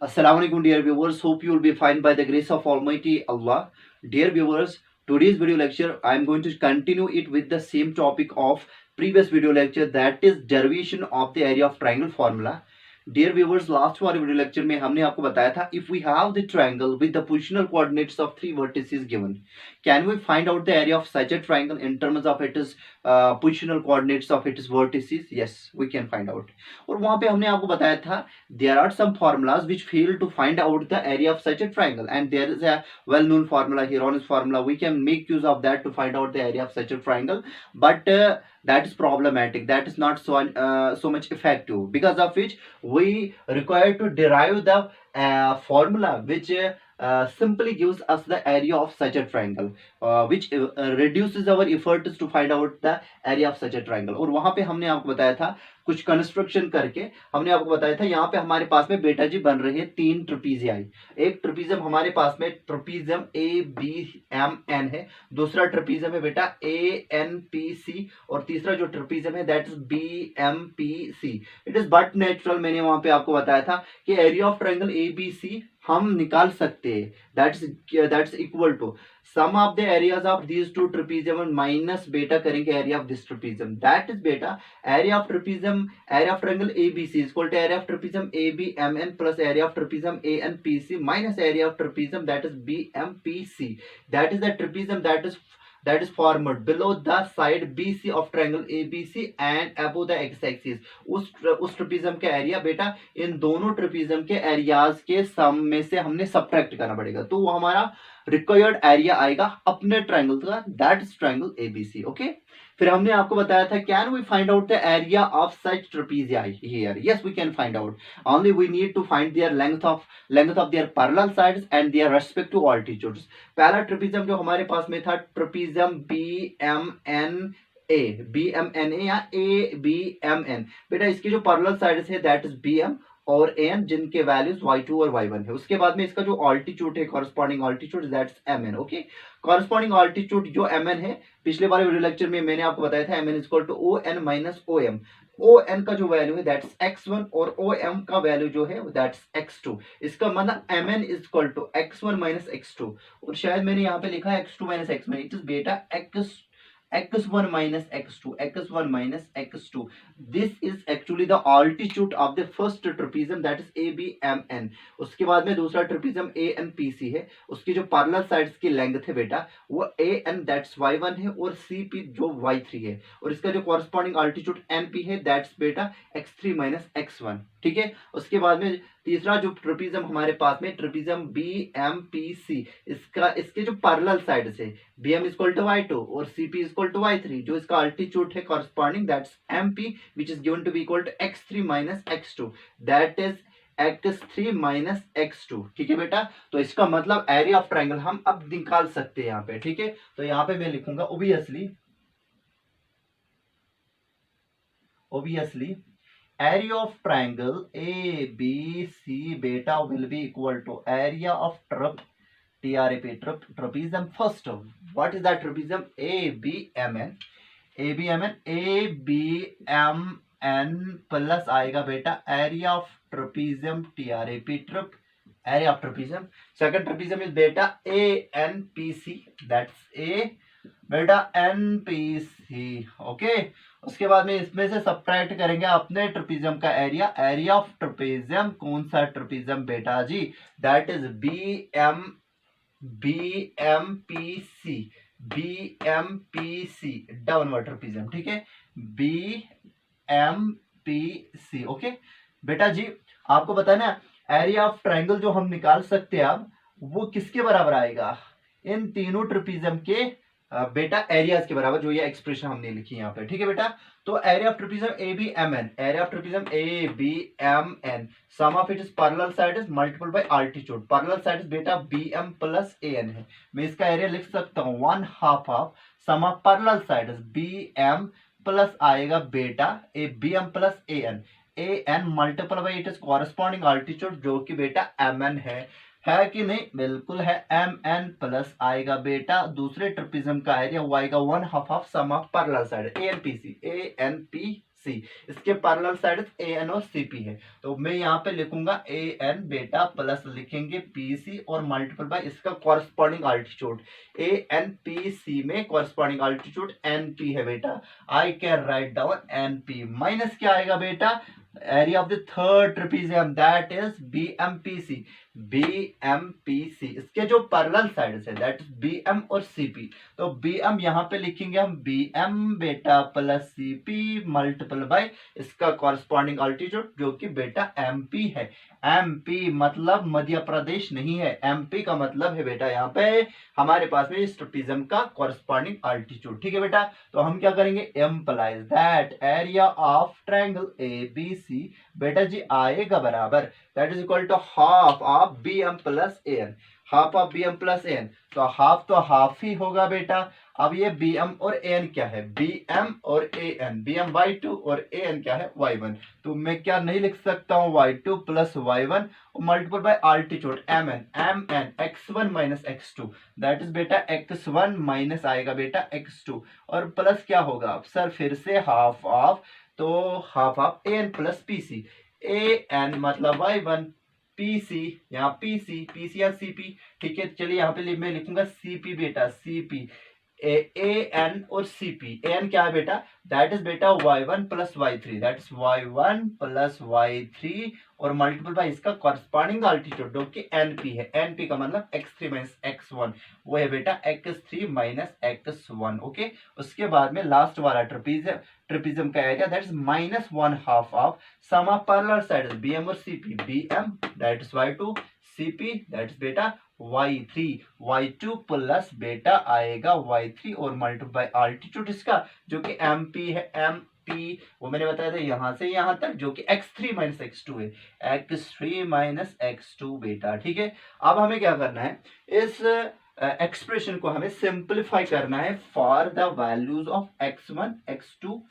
Assalamu alaikum, dear viewers. Hope you will be fine by the grace of Almighty Allah. Dear viewers, today's video lecture I am going to continue it with the same topic of previous video lecture, that is derivation of the area of triangle formula. Dear viewers, last वाले video lecture में हमने आपको बताया था if we have the triangle with the positional coordinates of three vertices given, can we find out the area of such a triangle in terms of it is positional coordinates of it is vertices? Yes, we can find out. और वहां पे हमने आपको बताया था there are some formulas which fail to find out the area of such a triangle, and there is a well known formula, Heron's formula. We can make use of that to find out the area of such a triangle, but that is problematic. That is not so much effective, because of which we require to derive the formula which simply gives us the area of such a triangle, which reduces our efforts to find out the area of such a triangle. और वहां पे हमने आपको बताया था कुछ construction करके, हमने आपको बताया था यहाँ पे हमारे पास में बेटा जी बन रही है तीन ट्रपीजियाई. एक ट्रपीजियम हमारे पास में trapezium A B M N है, दूसरा ट्रपीजियम है बेटा ए एन पी सी, और तीसरा जो ट्रपीजियम है that is B M P C. It is but natural. मैंने वहां पे आपको बताया था कि area of triangle A B C हम निकाल सकते हैं, that's equal to sum of the areas of these two trapezium minus बेटा करेंगे area of this trapezium. That is बेटा area of trapezium, area of triangle ABC is equal to area of trapezium ABMN plus area of trapezium ANPC minus area of trapezium that is BMPC. That is the trapezium that is formed below the side BC of triangle ABC and above the x-axis. उस trapezium का area बेटा इन दोनों trapezium के areas के सम में से हमने subtract करना पड़ेगा, तो वो हमारा रिक्वायर्ड एरिया आएगा अपने ट्रायंगल का, that is triangle ABC. Okay, फिर हमने आपको बताया था can we find out the area of such trapezia here? Yes, we can find out. Only we need to find their length of their parallel sides and their respective altitudes. पहला trapezium जो हमारे पास में था trapezium B M N A या A B M N. बेटा इसकी जो पैरेलल साइड्स है दैट इज बी एम और एन, जिनके वैल्यूज y2 और y1 है. उसके बाद में इसका जो ऑल्टीट्यूड है corresponding altitude that's mn. Okay, corresponding altitude जो mn है, पिछले वाले वीडियो लेक्चर में मैंने आपको बताया था mn equal to O N minus O M. O N का जो वैल्यू है दैट्स x1 और ओ एम का वैल्यू जो है दैट्स x2. इसका मतलब mn equal to x1 minus x2, और शायद मैंने यहाँ पे लिखा है x2 minus x1. It is बेटा x1 minus x2 minus x2. This is actually the altitude of the first trapezium, that is ABMN. उसके बाद में दूसरा ट्रपीजियम ANPC है, उसकी जो पैरेलल साइड्स की लेंथ है बेटा वो AN दैट्स y1 है और CP जो y3 है, और इसका जो कॉरस्पॉन्डिंग ऑल्टीट्यूड NP है दैट्स बेटा x3 माइनस x1. ठीक है, उसके बाद में तीसरा जो ट्रपीजियम हमारे पास में ट्रपीजियम BMPC, इसके जो पैरेलल साइड्स है BM इक्वल टू y2 और CP इक्वल टू y3, जो इसका अल्टीट्यूड है corresponding that's MP which is given to be equal to x3 minus x2, that is x3 minus x2. ठीक है बेटा, तो इसका मतलब एरिया ऑफ ट्रायंगल हम अब निकाल सकते हैं यहाँ पे. ठीक है, तो यहाँ पे मैं लिखूंगा obviously area of triangle ABC beta will be equal to area of trapezium. First, what is that trapezium? ABMN plus आएगा बेटा area of trapezium TRAP area of trapezium. Second trapezium is बेटा ANPC, दैट्स ए बेटा NPC. Okay, उसके बाद में इसमें से subtract करेंगे अपने ट्रपीजियम का एरिया ऑफ ट्रपीजियम. कौन सा ट्रपीजियम बेटा जी? That is BMPC downward trapezium. ठीक है, BMPC. ओके बेटा जी, आपको बताना एरिया ऑफ ट्रायंगल जो हम निकाल सकते हैं अब वो किसके बराबर आएगा? इन तीनों ट्रपीजियम के बेटा एरियाज के बराबर, जो ये एक्सप्रेशन हमने लिखी यहाँ पे. ठीक है बेटा, तो area of trapezium ABMN, sum of it is parallel side is multiple by altitude. Parallel side is बेटा BM प्लस AN है. मैं इसका एरिया लिख सकता हूँ 1/2 of sum of parallel side is BM plus आएगा बेटा BM plus AN multiple by it is corresponding altitude, जो कि बेटा MN है कि नहीं? बिल्कुल है. MN प्लस आएगा बेटा दूसरे ट्रपीजियम का एरिया वो आएगा 1/2 of sum of parallel side ANPC. C. इसके पैरेलल साइड ए एन और सी पी है, तो मैं यहाँ पे लिखूंगा ए एन बेटा प्लस लिखेंगे पी सी और मल्टीपल बाय इसका corresponding altitude. A N P C में कॉरस्पॉन्डिंग अल्टीट्यूड एन पी है बेटा, I can write down N P minus क्या आएगा बेटा, area of the third trapezium that is B M P C. B M P C इसके जो parallel sides है that is B M और C P, तो बी एम यहाँ पे लिखेंगे हम बी एम बेटा plus C P multiple by इसका कॉरस्पॉन्डिंग अल्टीट्यूड जो कि बेटा एम पी है। एम पी मतलब मध्य प्रदेश नहीं है, एम पी का मतलब है बेटा यहाँ पे हमारे पास में इस ट्रेपेजियम का कॉरस्पॉन्डिंग अल्टीट्यूड। ठीक है बेटा, तो हम क्या करेंगे, implies that area of triangle A B C बेटा जी आएगा बराबर that is equal to half of B M plus A N, half of B M plus A N, तो हाफ ही होगा बेटा। अब ये बी एम और ए एन क्या है, बी एम और A N, B M Y two और ए एन क्या है वाई वन, तो मैं क्या नहीं लिख सकता हूँ Y two plus Y one multiple by altitude M N X one minus X two that is बेटा एक्स वन माइनस आएगा बेटा एक्स टू और प्लस क्या होगा अब सर फिर से हाफ ऑफ, तो half of A N plus P C, A N मतलब वाई वन, पी सी यहाँ पी सी या सी पी। ठीक है, चलिए यहाँ पे मैं लिखूंगा सी पी बेटा, सी पी ए एन और सी पी। ए एन क्या है बेटा, दैट इज बेटा Y one plus Y three, that is Y one plus Y three और मल्टीपल बाय इसका कॉरस्पॉन्डिंग अल्टीट्यूड जो कि एन पी है। एन पी का मतलब X three minus X one, वो है बेटा X three minus X one. Okay, उसके बाद में लास्ट वाला ट्रेपेजियम का area that is minus one half of sum of parallel sides B M और C P, B M that is Y two, C P that is बेटा Y three, Y two plus बेटा आएगा Y three और multiply by altitude इसका जो कि M P है, M P वो मैंने बताया था यहां से यहां तक जो कि X three minus X two है, X three minus X two बेटा। ठीक है, अब हमें क्या करना है, इस एक्सप्रेशन को हमें सिंप्लीफाई करना है for the values of X one X two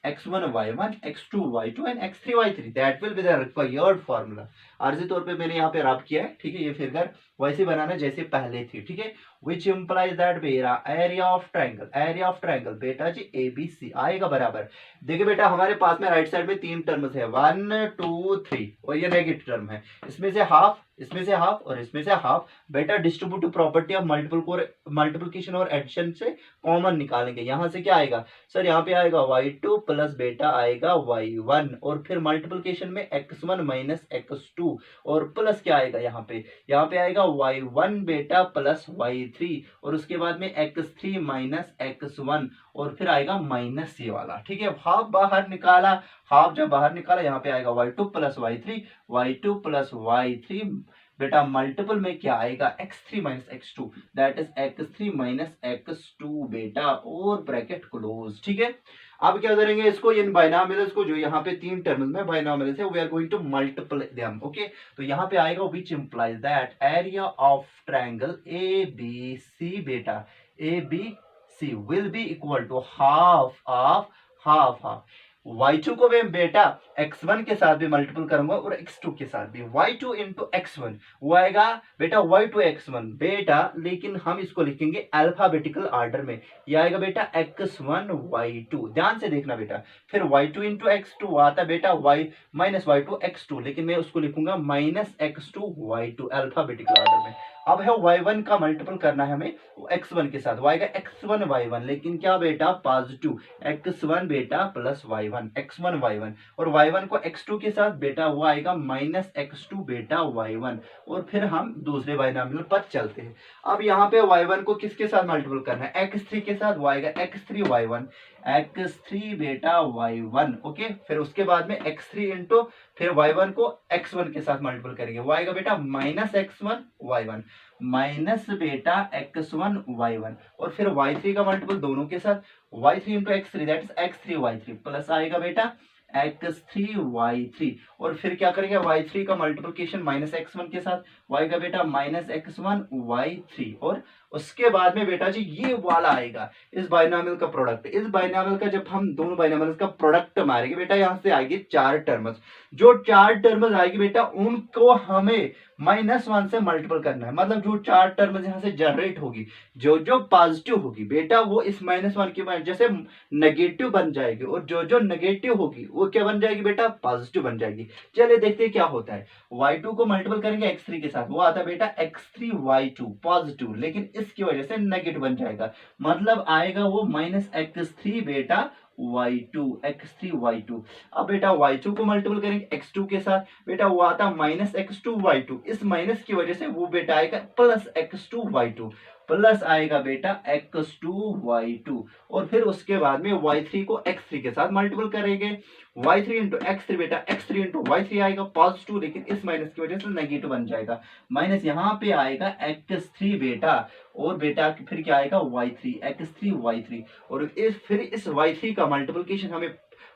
x1 y1 x2 y2 and x3 y3 that will be the required formula. आरजी तौर पे मैंने यहाँ पे रब किया है। ठीक है, ये फिगर वैसे बनाना जैसे पहले थी। ठीक है, विच इंप्लाइज दैट मेरा एरिया ऑफ ट्रायंगल बेटा जी ए बी सी आएगा बराबर। देखिए बेटा हमारे पास में राइट साइड में तीन टर्म्स है 1 2 3 और ये नेगेटिव टर्म है, इसमें से हाफ, इसमें से हाफ और इसमें से हाफ। बेटा डिस्ट्रीब्यूटिव प्रॉपर्टी ऑफ मल्टीप्लिकेशन और एडिशन से कॉमन निकालेंगे। यहां से क्या आएगा सर, यहाँ पे आएगा y2 प्लस बेटा आएगा y1 और फिर मल्टीप्लिकेशन में x1 माइनस x2 और प्लस क्या आएगा यहाँ पे आएगा y1 बेटा प्लस y3 और उसके बाद में x3 माइनस x1 और फिर आएगा माइनस ये वाला। ठीक है, हाफ बाहर निकाला, हाफ जब बाहर निकाला यहाँ पे आएगा y2 plus y2 plus y3 बेटा मल्टीपल में क्या आएगा x3 minus x2 that is x3 minus x2 बेटा और ब्रैकेट क्लोज। ठीक है, अब क्या करेंगे इसको, इन बाइनोमियल्स को जो यहाँ पे तीन टर्म्स में बाइनोमियल्स है we are going to multiply them. Okay, तो यहाँ पे आएगा which implies that area of triangle A B C बेटा A B C will be equal to half of half y2 को मैं बेटा x1 के साथ भी मल्टीपल करूंगा और x2 के साथ भी, y2 इंटू x1 वो आएगा बेटा y2 x1 बेटा, लेकिन हम इसको लिखेंगे अल्फाबेटिकल ऑर्डर में, ये आएगा बेटा x1 y2। ध्यान से देखना बेटा, फिर y2 इंटू x2 आता बेटा y माइनस y2 x2, लेकिन मैं उसको लिखूंगा minus x2 y2 alphabetical order में। अब है y1 का मल्टीपल करना है हमें x1 के साथ, y का x1 y1, लेकिन क्या बेटा पॉजिटिव x1 बेटा प्लस y1 x1 y1 और y1 को x2 के साथ बेटा वो आएगा माइनस x2 बेटा y1 और फिर हम दूसरे बाइनोमियल पर चलते हैं। अब यहाँ पे y1 को किसके साथ मल्टीपल करना है, x3 के साथ, y का x3 y1 x3 बेटा y1। ओके, फिर उसके बाद में x3 इंटू फिर y1 को x1 के साथ मल्टीपल करेंगे, y का बेटा माइनस x1 y1 माइनस बेटा x1 y1 और फिर y3 का मल्टीपल दोनों के साथ y3 into x3 that is x3 y3 plus आएगा बेटा x3 y3 और फिर क्या करेंगे y3 का मल्टीप्लिकेशन माइनस x1 के साथ, y का बेटा माइनस x1 y3 और उसके बाद में बेटा जी ये वाला आएगा इस बाइनोमियल का प्रोडक्ट। इस बाइनोमियल का जब हम दोनों बाइनोमियल का प्रोडक्ट मारेंगे बेटा, यहां से आएगी 4 टर्म्स। जो 4 टर्म्स आएगी बेटा उनको हमें -1 से मल्टीपल करना है। मतलब जो 4 टर्म्स यहां से जनरेट होगी, जो जो पॉजिटिव होगी बेटा वो इस -1 की वजह से नेगेटिव बन जाएगी, और जो जो नेगेटिव होगी वो क्या बन जाएगी बेटा, पॉजिटिव बन जाएगी। चलिए देखते हैं क्या होता है। y2 को मल्टीपल करेंगे x3 के साथ, वो आता है बेटा x3y2 पॉजिटिव, लेकिन इसकी वजह से नेगेटिव बन जाएगा। मतलब आएगा वो -x3 बेटा y2, x3y2। अब बेटा y2 को मल्टीपल करेंगे x2 के साथ, बेटा वो आता -x2y2। इस माइनस की वजह से वो बेटा आएगा +x2y2, प्लस आएगा बेटा x2y2। और फिर उसके बाद में y3 को x3 के साथ मल्टीपल करेंगे, y3 इंटू x3 बेटा x3 इंटू y3 आएगा पॉजिटिव, लेकिन इस माइनस की वजह से नेगेटिव बन जाएगा। माइनस यहाँ पे आएगा x3 बेटा, और बेटा फिर क्या आएगा y3, x3y3। और फिर इस y3 का मल्टीप्लिकेशन हमें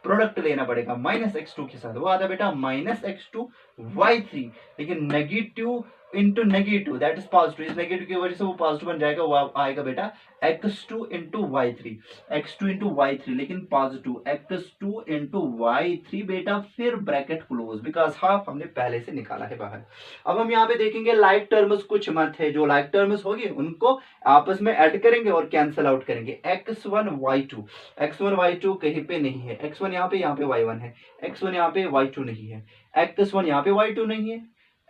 प्रोडक्ट लेना पड़ेगा -x2 के साथ, वो आता बेटा -x2y3, लेकिन negative into negative that is positive. इस नेगेटिव की वजह से वो पॉजिटिव बन जाएगा, वो आएगा बेटा x2 into y3, x2 into y3, लेकिन पॉजिटिव x2 इंटू y3 बेटा, फिर ब्रैकेट क्लोज, बिकॉज हाफ हमने पहले से निकाला है बाहर। अब हम यहाँ पे देखेंगे लाइक टर्म्स कुछ मत है, जो लाइक टर्म्स होगी उनको आपस में ऐड करेंगे और कैंसिल आउट करेंगे। x1y2, x1y2 कहीं पे नहीं है, x1 यहाँ पे y1 है, x1 यहाँ पे y2 नहीं है, x1 यहाँ पे y2 नहीं है,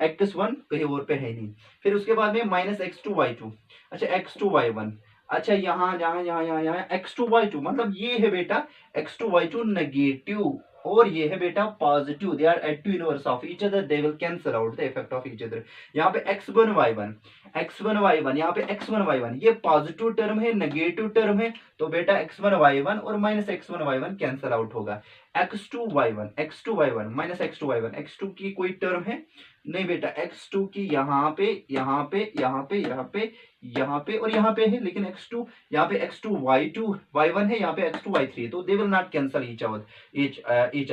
x1 कहीं और पे है नहीं। फिर उसके बाद में -x2y2, अच्छा x2y1, अच्छा यहाँ यहाँ यहाँ यहाँ यहाँ x2y2, मतलब ये है बेटा x2y2 नेगेटिव, और ये है बेटा positive. They are at to inverse of each other, they will cancel out the effect of each other. यहाँ पे x1y1, x1y1, यहाँ पे x1y1, ये पॉजिटिव टर्म है, नेगेटिव टर्म है, तो बेटा x1y1 और -x1y1 कैंसल आउट होगा। x2y1, x2y1 -x2y1, x2 की कोई टर्म है नहीं बेटा, x2 की यहाँ पे यहाँ पे यहाँ पे यहाँ पे यहाँ पे और यहाँ पे है, लेकिन x2 यहाँ पे x2y2 y1 है, यहाँ पे x2y3 है, तो they will not cancel each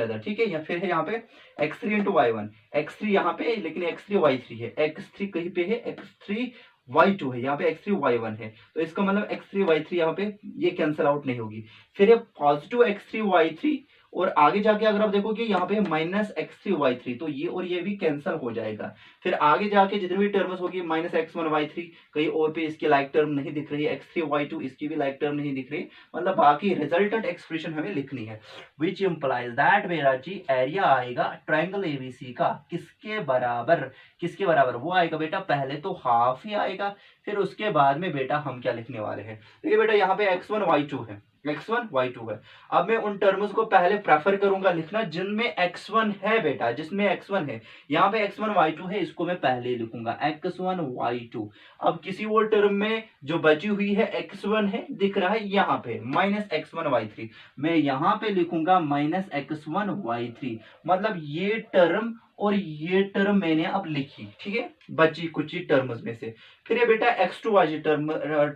other, ठीक है। या फिर है यहाँ पे x3 इंटू y1, x3 यहाँ पे लेकिन x3y3 है, x3 कहीं पे है, x3y2 है, यहाँ पे x3y1 है, तो इसका मतलब x3y3 यहाँ पे ये कैंसल आउट नहीं होगी। फिर है पॉजिटिव x3y3, और आगे जाके अगर आप देखोगे यहाँ पे -x3y3, तो ये और ये भी कैंसल हो जाएगा। फिर आगे जाके जितनी भी टर्म्स होगी -x1y3, कहीं और पे इसकी लाइक टर्म नहीं दिख रही है, x3y2 इसकी भी लाइक टर्म नहीं दिख रही, मतलब बाकी रिजल्टेंट एक्सप्रेशन हमें लिखनी है। विच इम्प्लाइज दैट मेरा जी एरिया आएगा ट्राइंगल एबीसी का किसके बराबर, किसके बराबर, वो आएगा बेटा पहले तो हाफ ही आएगा, फिर उसके बाद में बेटा हम क्या लिखने वाले हैं। देखिए बेटा यहाँ पे x1y2 है, x1y2 है। अब मैं उन टर्म्स को पहले प्रेफर करूंगा लिखना जिनमें x1 है बेटा, जिसमें x1 है। यहाँ पे x1y2 है, इसको मैं पहले लिखूंगा x1y2। अब किसी और टर्म में जो बची हुई है x1 है, दिख रहा है यहाँ पे -x1y3, मैं यहाँ पे लिखूंगा -x1y3। मतलब ये टर्म और ये टर्म मैंने अब लिखी, ठीक है, बची कुछ ही टर्म्स में से। फिर ये बेटा x2 वाली टर्म,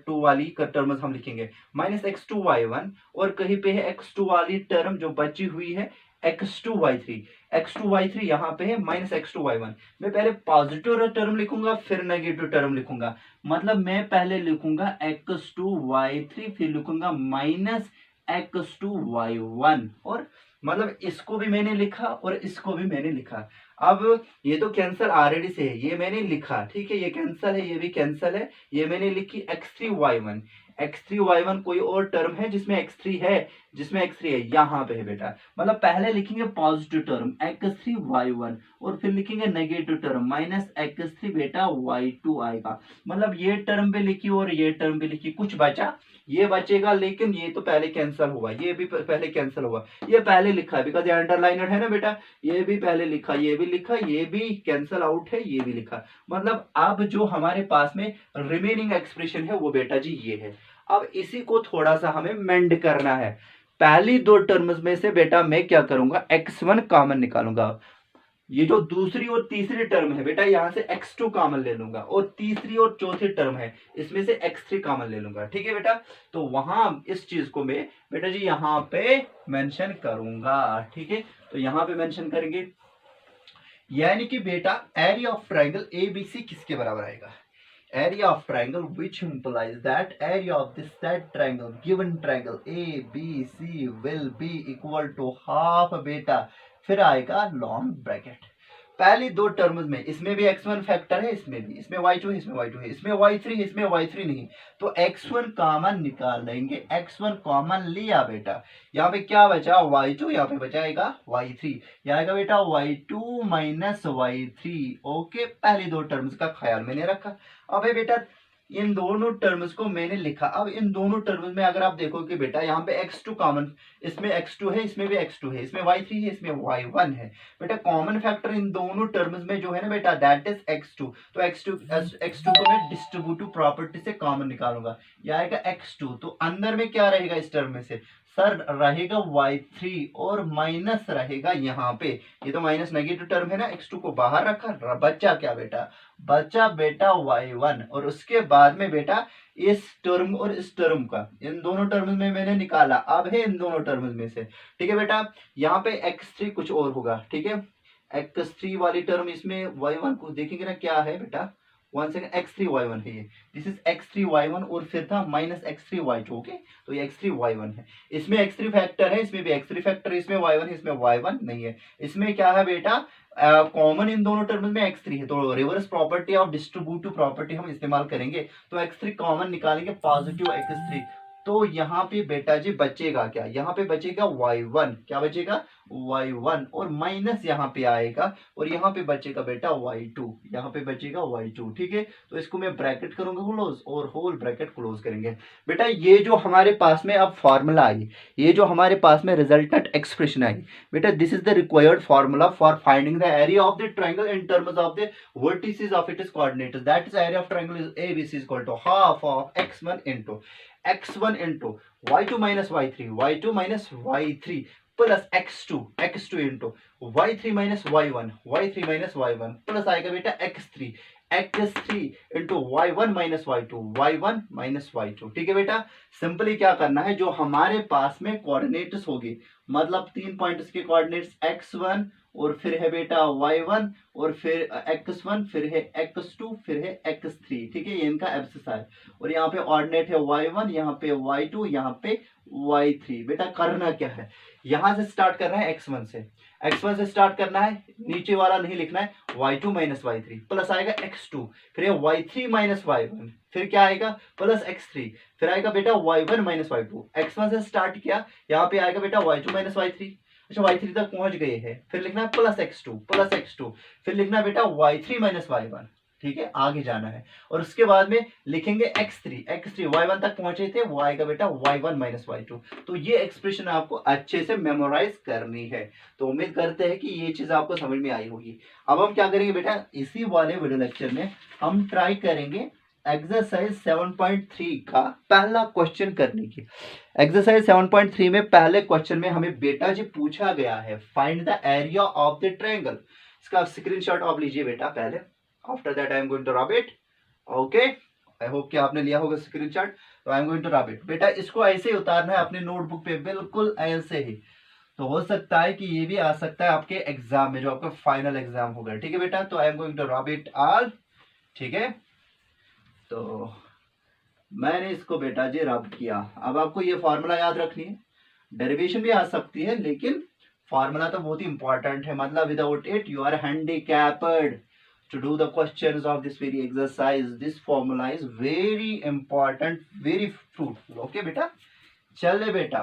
2 वाली टर्म्स हम लिखेंगे -x2y1, और कहीं पे है x2 वाली टर्म जो बची हुई है x2y3, x2y3 यहाँ पे है -x2y1। मैं पहले पॉजिटिव टर्म लिखूंगा फिर नेगेटिव टर्म लिखूंगा, मतलब मैं पहले लिखूंगा x2y3 फिर लिखूंगा -x2y1, और मतलब इसको भी मैंने लिखा और इसको भी मैंने लिखा। अब ये तो कैंसल ऑलरेडी से है, ये मैंने लिखा, ठीक है, ये कैंसल है, ये भी कैंसल है, ये मैंने लिखी x3y1, x3y1 कोई और टर्म है जिसमें x3 है, जिसमें x3 है, यहाँ पे है बेटा। मतलब पहले लिखेंगे पॉजिटिव टर्म x3y1 और फिर लिखेंगे नेगेटिव टर्म -x3 बेटा y2 आएगा। मतलब ये टर्म भी लिखी और ये टर्म भी लिखी, कुछ बचा, ये बचेगा, लेकिन ये तो पहले कैंसिल हुआ, ये भी पहले कैंसिल हुआ, ये पहले लिखा है बिकॉज ये अंडरलाइनड है ना बेटा, ये भी पहले लिखा, ये भी लिखा, ये भी कैंसिल आउट है, ये भी लिखा। मतलब अब जो हमारे पास में रिमेनिंग एक्सप्रेशन है वो बेटा जी ये है। अब इसी को थोड़ा सा हमें मेंड करना है। पहली दो टर्म्स में से बेटा मैं क्या करूंगा, x1 कॉमन निकालूंगा, ये जो दूसरी और तीसरी टर्म है बेटा यहां से x2 कॉमन ले लूंगा, और तीसरी और चौथी टर्म है इसमें से x3 कॉमन ले लूंगा, ठीक है बेटा। तो वहां इस चीज को मैं बेटा जी यहां पे मेंशन करूंगा, ठीक है, तो यहां पे मेंशन करेंगे, यानी कि बेटा एरिया ऑफ ट्राइंगल एबीसी किसके बराबर आएगा, area of triangle, which implies that area of this said triangle, given triangle ABC will be equal to half beta, फिर आएगा लॉन्ग ब्रैकेट। पहली दो टर्म्स में इसमें भी x1 फैक्टर है, इसमें भी, इसमें y2 है, इसमें y2 है, इसमें y3 है, इसमें y3 नहीं, तो x1 कॉमन निकाल लेंगे। x1 कॉमन लिया बेटा, यहाँ पे क्या बचा y2, यहाँ पे बचाएगा y3, यहाँ आएगा बेटा y2 माइनस y3। ओके, पहली दो टर्म्स का ख्याल मैंने रखा। अब बेटा इन दोनों टर्म्स को मैंने लिखा। अब इन दोनों टर्म्स में अगर आप देखो कि बेटा यहाँ पे x2 कॉमन, इसमें x2 है, इसमें भी x2 है, इसमें y3 है, इसमें y1 है। बेटा कॉमन फैक्टर इन दोनों टर्म्स में जो है ना बेटा, दैट इज x2। तो x2 को मैं डिस्ट्रीब्यूटिव प्रॉपर्टी से कॉमन निकालूंगा, यह आएगा x2। तो अंदर में क्या रहेगा इस टर्म में से, सर रहेगा y3 और माइनस रहेगा यहाँ पे, ये तो माइनस नेगेटिव टर्म है ना, x2 को बाहर रखा, बचा क्या बेटा, बचा बेटा y1। और उसके बाद में बेटा इस टर्म और इस टर्म का, इन दोनों टर्म्स में मैंने निकाला, अब है इन दोनों टर्म्स में से, ठीक है बेटा। यहाँ पे x3 कुछ और होगा, ठीक है, x3 वाली टर्म इसमें y1 को देखेंगे ना क्या है बेटा, वन सेकंड, x3 y1 है ये, दिस इज x3 y1 और फिर था माइनस x3 y2। ओके, तो ये x3 y1 है, इसमें x3 फैक्टर है, इसमें भी x3 फैक्टर है, इसमें y1 है, इसमें y1 नहीं है। इसमें क्या है बेटा, कॉमन इन दोनों टर्म्स में x3 है, तो reverse property of distributive property हम इस्तेमाल करेंगे। तो x3 कॉमन निकालेंगे, पॉजिटिव x3, तो यहाँ पे बेटा जी बचेगा क्या, यहाँ पे बचेगा y1, क्या बचेगा y1, और माइनस यहाँ पे आएगा, और यहाँ पे बचेगा बेटा y2, यहाँ पे बचेगा y2, ठीक है। तो इसको मैं ब्रैकेट करूंगा क्लोज और होल ब्रैकेट क्लोज करेंगे। बेटा ये जो हमारे पास में अब फॉर्मूला आई, ये जो हमारे पास में रिजल्टेंट एक्सप्रेशन आई बेटा, this is the required formula for finding the area of the triangle in terms of the vertices of its coordinates, that is area of triangle is ABC equal to half of x1 into x1 into y2 minus y2 minus y3 plus x2 into y3 minus y3 minus y1 plus आएगा बेटा x3 into y1 minus y1 minus y2, ठीक है बेटा। Simply क्या करना है, जो हमारे पास में कोऑर्डिनेट्स होगी, मतलब 3 पॉइंट्स के कोऑर्डिनेट्स x1 और फिर है बेटा y1 और फिर x1, फिर है x2, फिर है x3, ठीक है, ये इनका एब्सिस है। और यहाँ पे ऑर्डिनेट है y1, यहाँ पे y2, यहाँ पे y3। बेटा करना क्या है, यहां से स्टार्ट करना है x1 से स्टार्ट करना है, नीचे वाला नहीं लिखना है, y2 माइनस y3 प्लस आएगा x2, फिर y3 माइनस y1, फिर क्या आएगा प्लस x3, फिर आएगा बेटा y1 माइनस y2। x1 से स्टार्ट किया, यहाँ पे आएगा बेटा y2 माइनस y3, अच्छा y3 तक पहुंच गए हैं, फिर लिखना है प्लस x2, फिर लिखना है बेटा y3 माइनस y1, ठीक है, आगे जाना है। और उसके बाद में लिखेंगे x3 y1 तक पहुंचे थे, वो आएगा बेटा y1 माइनस y2। तो ये एक्सप्रेशन आपको अच्छे से मेमोराइज करनी है। तो उम्मीद करते हैं कि ये चीज आपको समझ में आई होगी। अब हम क्या करेंगे बेटा, इसी वाले वीडियो लेक्चर में हम ट्राई करेंगे एक्सरसाइज 7.3 का पहला क्वेश्चन करने की। एक्सरसाइज 7.3 में पहले क्वेश्चन में हमें बेटा जी पूछा गया है, find the area of the triangle. इसका स्क्रीनशॉट आप लीजिए बेटा पहले, after that I am going to rub it. Okay, I hope कि आपने लिया होगा स्क्रीनशॉट, तो I am going to rub it. बेटा इसको ऐसे ही उतारना है अपने नोटबुक पे, बिल्कुल ऐसे ही। तो हो सकता है कि ये भी आ सकता है आपके एग्जाम में, जो आपका फाइनल एग्जाम होगा, ठीक है बेटा। तो I am going to rub it all, ठीक है। तो मैंने इसको बेटा जी रब किया। अब आपको ये फॉर्मूला याद रखनी है, डेरिवेशन भी आ सकती है, लेकिन फॉर्मूला तो बहुत ही इंपॉर्टेंट है, मतलब without it you are handicapped to do the questions of this very exercise. This formula is very important, very fruitful. Okay बेटा, चलिए बेटा,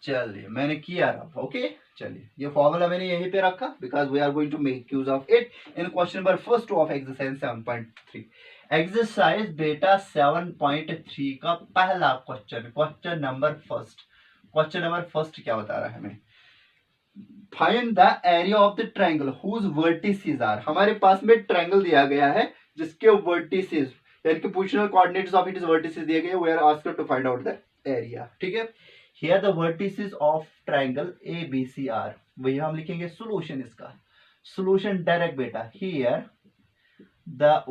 चलिए मैंने किया रहा। ओके चलिए, ये फॉर्मूला मैंने यहीं पे रखा, because we are going to make use of it in question number first of exercise 7.3। Exercise बेटा 7.3 का पहला क्वेश्चन नंबर फर्स्ट क्या बता रहा है हमें, find the area of the triangle whose vertices are. हमारे पास में ट्रायंगल दिया गया है जिसके वर्टिसेस यानी कि positional coordinates of its vertices दिए गए, we are asked to find out the area, ठीक है। Here the vertices of triangle ABC are, वही हम लिखेंगे सोल्यूशन, इसका सोल्यूशन डायरेक्ट बेटा। Here the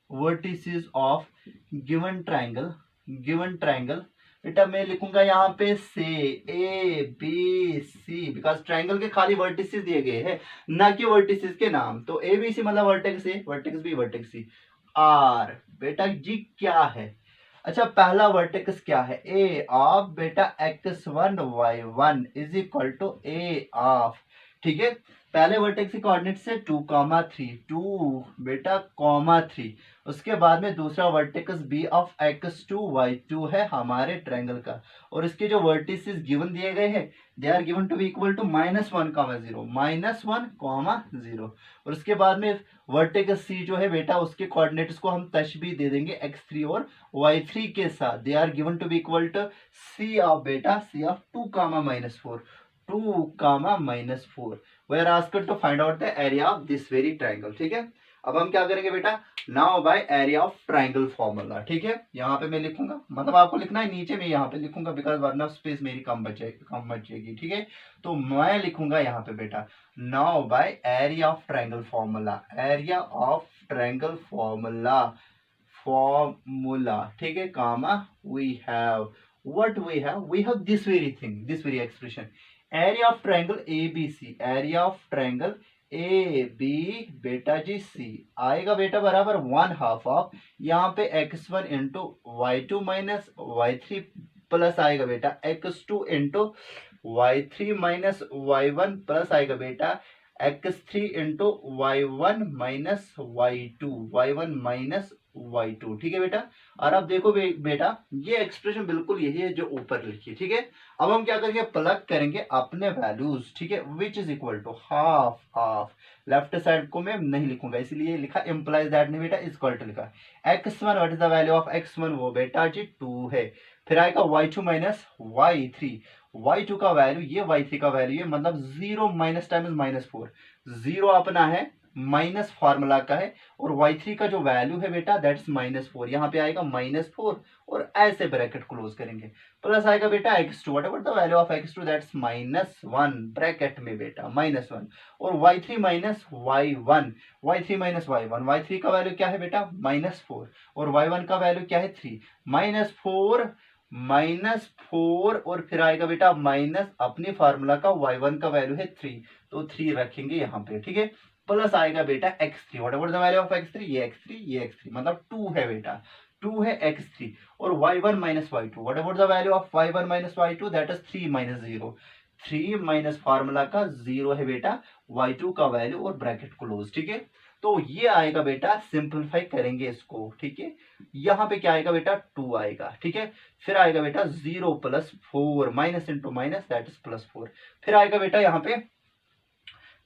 vertices of given triangle बेटा मैं लिखूंगा यहाँ पे से A B C, because triangle के खाली वर्टिसेस दिए गए हैं, ना कि वर्टिसेस के नाम। तो ए बी सी मतलब vertex A, vertex B, vertex C. आर बेटा जी क्या है? अच्छा पहला वर्टेक्स क्या है? ए ऑफ बेटा x1 y1 is equal to A of, ठीक है। पहले वर्टेक्स के कोऑर्डिनेट से 2,3, 2 बेटा कॉमा 3। उसके बाद में दूसरा vertex B of x2 y2 है हमारे ट्रायंगल का, और इसके जो वर्टिसेस गिवन दिए गए हैं they are given to be equal to -1, -0, -1, 0। और उसके बाद में वर्टेक्स सी जो है बेटा उसके कोऑर्डिनेट्स को हम तशबीह दे देंगे x3 और y3 के साथ। They are given to be equal to C of बेटा C of 2, -4, 2, -4। We are asked to find out the area of this very triangle, ठीक है। अब हम क्या करेंगे बेटा, now by area of triangle formula, ठीक है। यहाँ पे मैं लिखूंगा, मतलब आपको लिखना है नीचे में यहाँ पे लिखूंगा, बिकॉज वरना स्पेस मेरी कम बचेगी, ठीक है। तो मैं लिखूंगा यहाँ पे बेटा now by area of triangle formula, area of triangle formula, ठीक है, comma we have what we have this very thing, this very expression, area of triangle ABC, area of triangle AB बेटा जी C आएगा बेटा बराबर 1/2 of, यहाँ पे x1 into y2 minus y3 plus आएगा बेटा x2 into y3 minus y1 plus आएगा बेटा x3 into y1 minus y1 minus y2, ठीक है बेटा। और अब देखो बेटा ये एक्सप्रेशन बिल्कुल यही है जो ऊपर लिखी, ठीक है। अब हम क्या करेंगे, प्लग करेंगे अपने वैल्यूज, ठीक है, which is equal to half of, left side को मैं नहीं लिखूंगा इसलिए लिखा इंप्लाइज दैट नहीं बेटा, इज इक्वल टू लिखा x1, what is the value of x1, वो बेटा जी 2 है। फिर आएगा y2 माइनस y3, y2 का वैल्यू ये y3 का वैल्यू है, मतलब 0 माइनस टाइम इज -4, 0 अपना है माइनस फार्मूला का है, और y3 का जो वैल्यू है बेटा दैट इज -4, यहाँ पे आएगा -4 और ऐसे ब्रैकेट क्लोज करेंगे, प्लस आएगा बेटा x2, whatever the value of x2 that's -1 bracket में बेटा -1, और y3 minus y1, y3 minus y1, y3 का वैल्यू क्या है बेटा -4, और y1 का वैल्यू क्या है 3, -4 और फिर आएगा बेटा माइनस अपने फार्मूला का y1 का वैल्यू है 3, तो 3 रखेंगे यहाँ पे, ठीक है। प्लस आएगा बेटा x3, whatever the value of x3, ये x3 मतलब 2 है बेटा, 2 है x3, और y1 minus y2, whatever the value of y1 minus y2 that is 3 minus 0, 3 minus formula का 0 है बेटा y2 का वैल्यू, और ब्रैकेट क्लोज, ठीक है। तो ये आएगा बेटा, सिंपलीफाई करेंगे इसको, ठीक है। यहाँ पे क्या आएगा बेटा 2 आएगा, ठीक है। फिर आएगा बेटा 0 plus 4, minus into minus that is +4, फिर आएगा बेटा यहाँ पे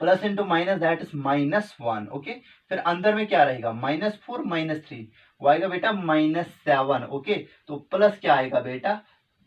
plus into minus that is -1, okay. फिर अंदर में क्या रहेगा -4 -3, वो आएगा बेटा -7, ओके। तो प्लस क्या आएगा बेटा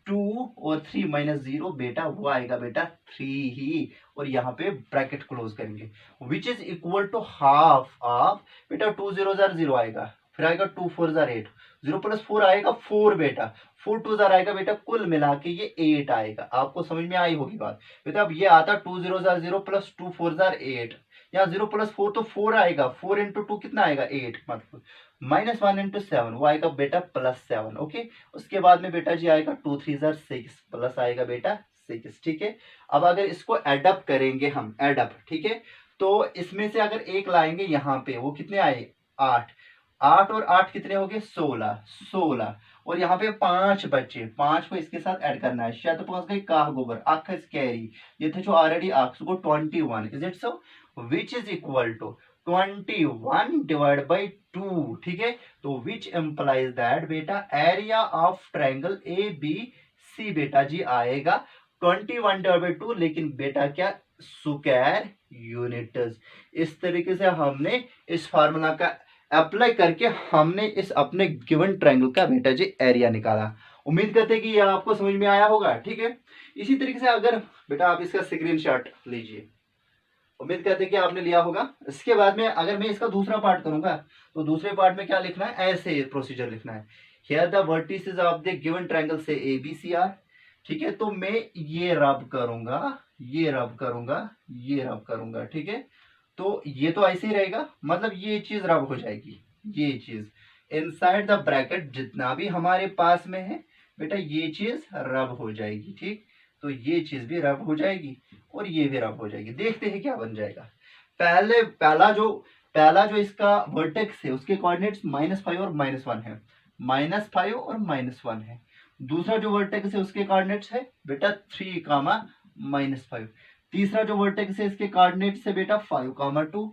2 और 3 -0 बेटा वो आएगा बेटा 3 ही, और यहाँ पे ब्रैकेट क्लोज करेंगे, which is equal to half of बेटा 2 0 0 आएगा, फिर आएगा 2 4 8, 0 प्लस 4 आएगा 4 बेटा, 4 2 आएगा बेटा, कुल मिला के ये 8 आएगा। आपको समझ में आई होगी बात बेटा। अब ये आता 2 0 0 प्लस 2 4 8, यहाँ 0 प्लस 4 तो 4 आएगा, 4 इंटू 2 कितना आएगा 8, मतलब -1 इंटू 7 वो आएगा बेटा +7, ओके। उसके बाद में बेटा जी आएगा 2 3 6 प्लस आएगा बेटा 6, ठीक है। अब अगर इसको एडअप करेंगे हम, एडअप, ठीक है, तो इसमें से अगर एक लाएंगे यहाँ पे, वो कितने आए 8, 8 और 8 कितने हो गए 16, और यहाँ पे 5 बच्चे, 5 को इसके साथ ऐड करना है, शत पहुंच गई काह गोबर अख कैरी, ये थे जो ऑलरेडी अक्स को 21, is it so, which is equal to 21 divide by 2, ठीक है। तो विच एम्प्लाइज दैट बेटा area of triangle A B C बेटा जी आएगा 21 डिवाइड बाई 2, लेकिन बेटा क्या स्क्वायर यूनिट्स। इस तरीके से हमने इस फार्मूला का अप्लाई करके हमने इस अपने गिवन ट्रायंगल का बेटा जी एरिया निकाला। उम्मीद करते हैं कि यह आपको समझ में आया होगा, ठीक है। इसी तरीके से अगर बेटा आप इसका स्क्रीनशॉट लीजिए, उम्मीद करते हैं कि आपने लिया होगा। इसके बाद में अगर मैं इसका दूसरा पार्ट करूंगा तो दूसरे पार्ट में क्या लिखना है, ऐसे प्रोसीजर लिखना है, here the vertices of the given triangle से ए बी सी आर, ठीक है। तो मैं ये रब करूंगा, ये रब करूंगा, ये रब करूंगा, ठीक है। तो ये तो ऐसे ही रहेगा, मतलब ये चीज रब हो जाएगी, ये चीज इनसाइड द ब्रैकेट जितना भी हमारे पास में है बेटा ये चीज रब हो जाएगी, ठीक। तो ये चीज भी रब हो जाएगी और ये भी रब हो जाएगी। देखते हैं क्या बन जाएगा। पहला जो इसका वर्टेक्स है उसके कोऑर्डिनेट्स -5 और -1 है, -5 और -1 है। दूसरा जो वर्टेक्स है उसके कोऑर्डिनेट्स है बेटा 3, -5। तीसरा जो वर्टेक्स है इसके कोऑर्डिनेट्स है बेटा 5, 2,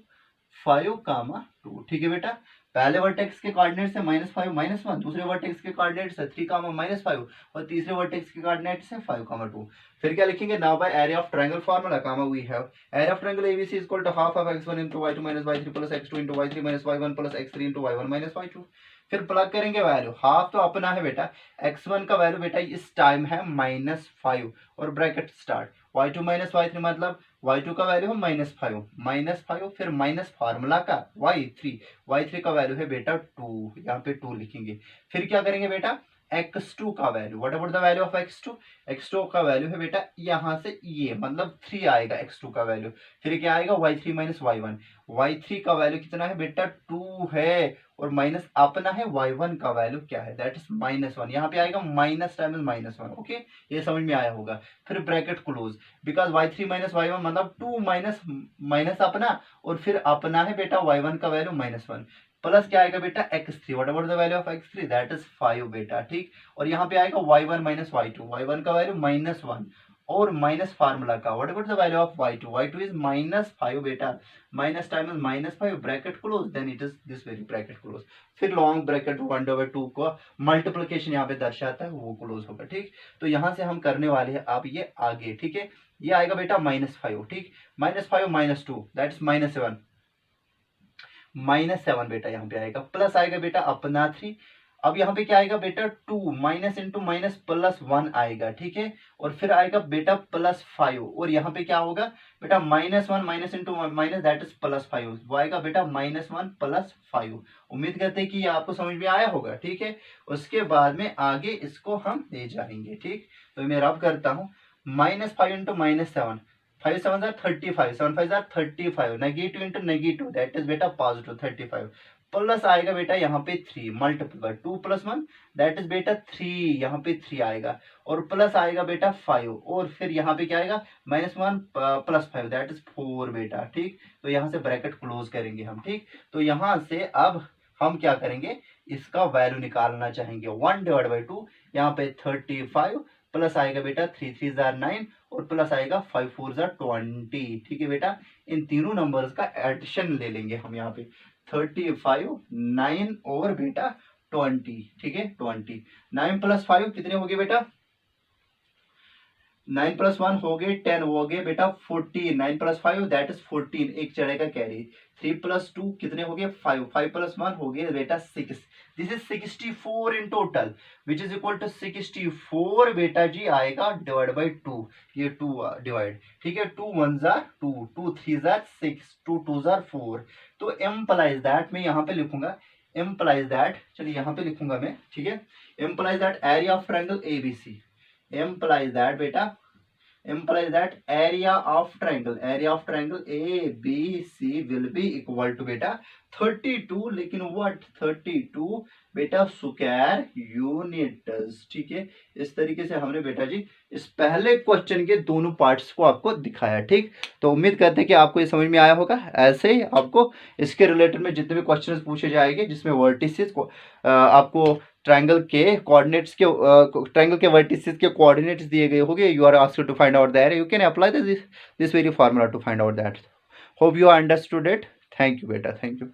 5, 2, ठीक है बेटा। पहले वर्टेक्स के कोऑर्डिनेट्स है -5, -1, दूसरे वर्टेक्स के कोऑर्डिनेट्स है 3, -5 और तीसरे वर्टेक्स के कोऑर्डिनेट्स है 5, 2। फिर क्या लिखेंगे, now by area of triangle formula, we have area of triangle ABC is equal to half of x1 into y2 minus y3 plus x2 into y3 minus y1 plus x3 into y1 minus y2। फिर plug करेंगे value, half तो अपना है बेटा, x1 का value बेटा इस time है -5 और bracket start, y2 minus y3 मतलब y2 का वैल्यू है -5, फिर माइनस फार्मूला का y3 का वैल्यू है बेटा 2, यहाँ पे 2 लिखेंगे। फिर क्या करेंगे बेटा, x2 का value, what about the value of x2 का वैल्यू है बेटा यहाँ से ये मतलब 3 आएगा x2 का वैल्यू। फिर क्या आएगा y3 minus y3 का वैल्यू कितना है बेटा 2 है और माइनस अपना है y1 का वैल्यू क्या है, दैट इज -1। यहाँ पे आएगा माइनस टाइम -1, ओके, ये समझ में आया होगा। फिर bracket close, because y3 minus y1 मतलब 2 माइनस अपना और फिर अपना है बेटा y1 का वैल्यू -1 प्लस क्या आएगा बेटा x3, what about the value of x3, that is 5 बेटा, ठीक। और यहाँ पे आएगा y1 minus y1 का वैल्यू -1 और माइनस फार्मूला का, what about the value of y2 is -5 बेटा, minus time -5 bracket close, then it is this very bracket close. फिर लॉन्ग ब्रैकेट 1/2 को मल्टीप्लिकेशन यहाँ पे दर्शाता है वो क्लोज होगा, ठीक। तो यहाँ से हम करने वाले हैं अब ये आगे, ठीक है। ये आएगा बेटा -5, ठीक, -5 -2 दैट इज -7 बेटा यहाँ पे आएगा, प्लस आएगा बेटा अपना 3। अब यहाँ पे क्या आएगा बेटा 2 माइनस इंटू माइनस +1 आएगा, ठीक है। और फिर आएगा बेटा +5 और यहाँ पे क्या होगा बेटा -1 minus into minus that is +5, वो आएगा बेटा -1 +5। उम्मीद करते हैं कि ये आपको समझ में आया होगा, ठीक है। उसके बाद में आगे इसको हम ले जाएंगे, ठीक। तो मैं रब करता हूँ, -5 into -7, 5 7 35, 7 5 35, negative into negative that is बेटा पॉजिटिव 35, प्लस आएगा बेटा यहाँ पे 3 मल्टीपल 2 + 1 दैट इज बेटा 3, यहाँ पे 3 आएगा और प्लस आएगा बेटा 5 और फिर यहाँ पे क्या आएगा -1 + 5 दैट इज 4 बेटा, ठीक। तो यहाँ से ब्रैकेट क्लोज करेंगे हम, ठीक। तो यहाँ से अब हम क्या करेंगे, इसका वैल्यू निकालना चाहेंगे 1/2, यहाँ पे 35 प्लस आएगा बेटा 3 3 9 और प्लस आएगा 5 4 20, ठीक है बेटा। इन तीनों नंबर्स का एडिशन ले लेंगे हम यहाँ पे 35 9 और बेटा 20, ठीक है 20। 9 + 5 कितने हो गए बेटा, 9 + 1 हो गए 10 हो गए बेटा 14, 9 + 5 दैट इज 14, एक चढ़ेगा कैरी। 3 + 2 कितने हो गए 5, 5 + 1 हो गए बेटा 6, this is 64 in total which is equal to 64 बेटा जी आएगा /2, ये 2 डिवाइड, ठीक है। 2 1 2, 2 3 6, 2 2 4। तो एम्प्लाइज दैट मैं यहाँ पे लिखूंगा, एम्प्लाइज दैट, चलिए यहाँ पे लिखूंगा मैं, ठीक है। Implies that area of triangle ABC implies that beta implies that area of triangle ABC will be equal to beta 32, लेकिन what 32 बेटा स्क्वायर यूनिट्स, ठीक है। इस तरीके से हमने बेटा जी इस पहले क्वेश्चन के दोनों पार्ट्स को आपको दिखाया, ठीक। तो उम्मीद करते हैं कि आपको ये समझ में आया होगा। ऐसे ही आपको इसके रिलेटेड में जितने भी क्वेश्चंस पूछे जाएंगे जिसमें वर्टिसेस को आपको ट्रायंगल के कोऑर्डिनेट्स के ट्रायंगल के वर्टिसेस के कोऑर्डिनेट्स दिए गए होंगे, you are asked to find out the area, you can apply this very formula to find out that. Hope you understood it. Thank you बेटा, थैंक यू।